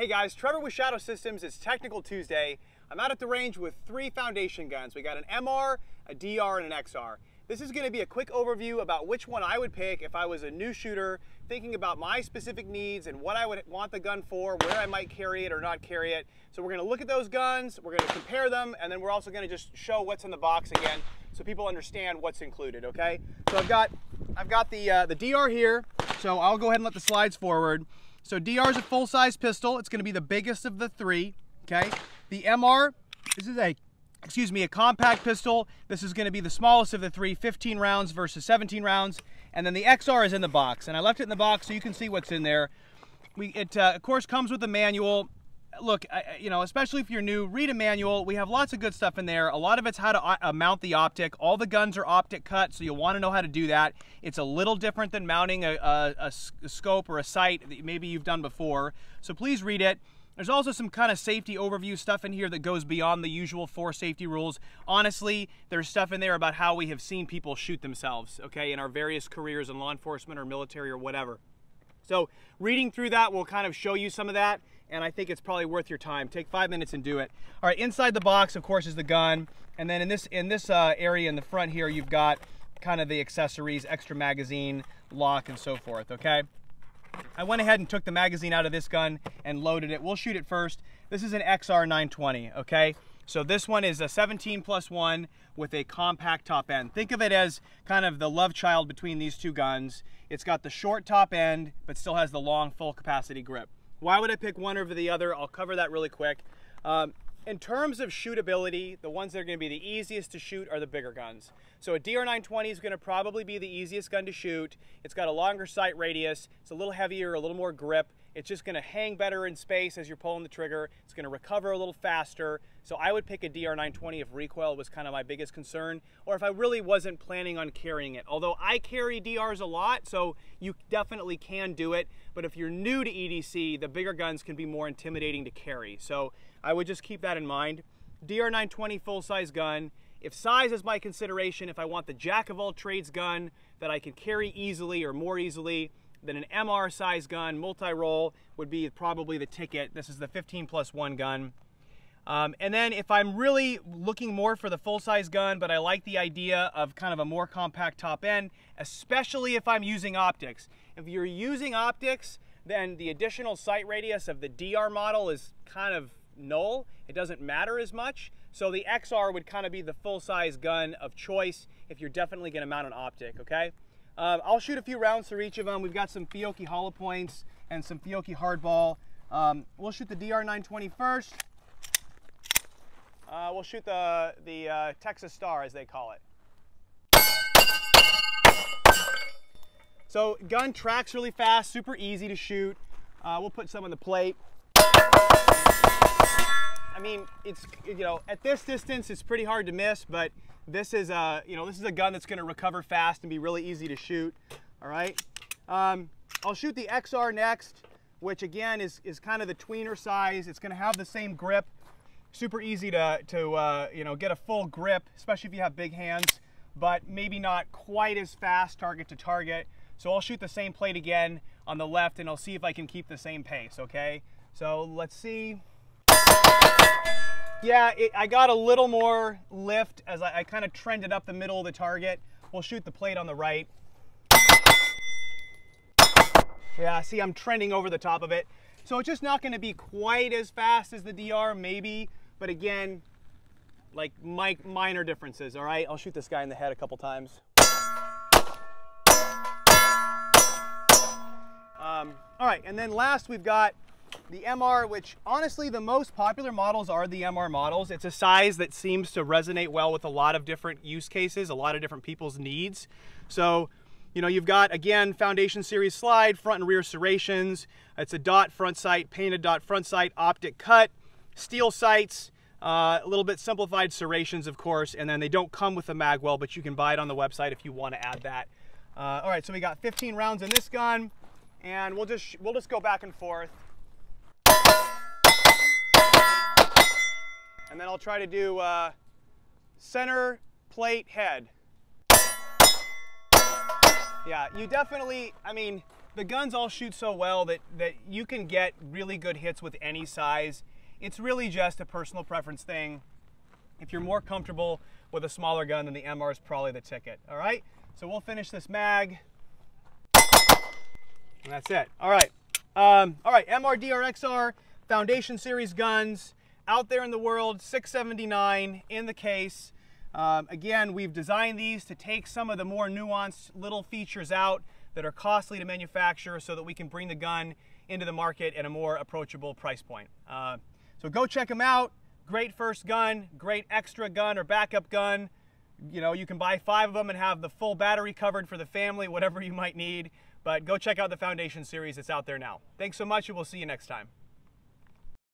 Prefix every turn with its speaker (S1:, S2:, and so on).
S1: Hey guys, Trevor with Shadow Systems. It's Technical Tuesday. I'm out at the range with 3 foundation guns. We got an MR, a DR, and an XR. This is going to be a quick overview about which one I would pick if I was a new shooter, thinking about my specific needs and what I would want the gun for, where I might carry it or not carry it. So we're going to look at those guns, we're going to compare them, and then we're also going to just show what's in the box again so people understand what's included, okay? So I've got the DR here, so I'll go ahead and let the slides forward. So DR is a full-size pistol. It's going to be the biggest of the 3, okay? The MR, this is a compact pistol. This is going to be the smallest of the 3, 15 rounds versus 17 rounds. And then the XR is in the box, and I left it in the box so you can see what's in there. It of course comes with a manual. Look, you know, especially if you're new, read a manual. We have lots of good stuff in there. A lot of it's how to mount the optic. All the guns are optic cut, so you'll want to know how to do that. It's a little different than mounting a scope or a sight that maybe you've done before. So please read it. There's also some kind of safety overview stuff in here that goes beyond the usual 4 safety rules. Honestly, there's stuff in there about how we have seen people shoot themselves, okay, in our various careers in law enforcement or military or whatever. So reading through that will kind of show you some of that, and I think it's probably worth your time. Take 5 minutes and do it. All right, inside the box, of course, is the gun, and then in this area in the front here, you've got kind of the accessories, extra magazine, lock, and so forth, okay? I went ahead and took the magazine out of this gun and loaded it. We'll shoot it first. This is an XR 920, okay? So this one is a 17+1 with a compact top end. Think of it as kind of the love child between these two guns. It's got the short top end, but still has the long full capacity grip. Why would I pick one over the other? I'll cover that really quick. In terms of shootability, the ones that are going to be the easiest to shoot are the bigger guns. So a DR920 is going to probably be the easiest gun to shoot. It's got a longer sight radius. It's a little heavier, a little more grip. It's just going to hang better in space as you're pulling the trigger. It's going to recover a little faster. So I would pick a DR920 if recoil was kind of my biggest concern, or if I really wasn't planning on carrying it. Although I carry DRs a lot, so you definitely can do it. But if you're new to EDC, the bigger guns can be more intimidating to carry. So I would just keep that in mind. DR920 full-size gun. If size is my consideration, if I want the jack-of-all-trades gun that I can carry easily or more easily, then an MR size gun, multi-roll, would be probably the ticket. This is the 15+1 gun. And then if I'm really looking more for the full-size gun, but I like the idea of kind of a more compact top end, especially if I'm using optics. If you're using optics, then the additional sight radius of the DR model is kind of null. It doesn't matter as much. So the XR would kind of be the full-size gun of choice if you're definitely going to mount an optic, okay? I'll shoot a few rounds through each of them. We've got some Fiocchi hollow points and some Fiocchi hardball. We'll shoot the DR920 first. We'll shoot the Texas Star, as they call it. So gun tracks really fast, super easy to shoot. We'll put some on the plate. I mean, it's, you know, at this distance, it's pretty hard to miss, but this is a, you know, this is a gun that's going to recover fast and be really easy to shoot. All right. I'll shoot the XR next, which again is kind of the tweener size. It's going to have the same grip. Super easy to you know, get a full grip, especially if you have big hands, but maybe not quite as fast target to target. So I'll shoot the same plate again on the left, and I'll see if I can keep the same pace. Okay. So let's see. Yeah, I got a little more lift as I kind of trended up the middle of the target. We'll shoot the plate on the right. Yeah, see, I'm trending over the top of it. So it's just not going to be quite as fast as the DR, maybe. But again, like minor differences, all right? I'll shoot this guy in the head a couple times. All right, and then last we've got the MR, which honestly the most popular models are the MR models. It's a size that seems to resonate well with a lot of different use cases, a lot of different people's needs. So, you know, you've got, again, Foundation Series slide, front and rear serrations. It's a dot front sight, painted dot front sight, optic cut, steel sights, a little bit simplified serrations, of course, and then they don't come with a magwell, but you can buy it on the website if you want to add that. All right, so we got 15 rounds in this gun, and we'll just go back and forth. And then I'll try to do center plate head. Yeah, you definitely, I mean, The guns all shoot so well that you can get really good hits with any size. It's really just a personal preference thing. If you're more comfortable with a smaller gun, then the MR is probably the ticket. All right, so we'll finish this mag. And that's it. All right. MR DRXR Foundation Series guns out there in the world, $679 in the case. Again, we've designed these to take some of the more nuanced little features out that are costly to manufacture so that we can bring the gun into the market at a more approachable price point. So go check them out. Great first gun, great extra gun or backup gun. You know, you can buy 5 of them and have the full battery covered for the family, whatever you might need. But go check out the Foundation Series that's out there now. Thanks so much, and we'll see you next time.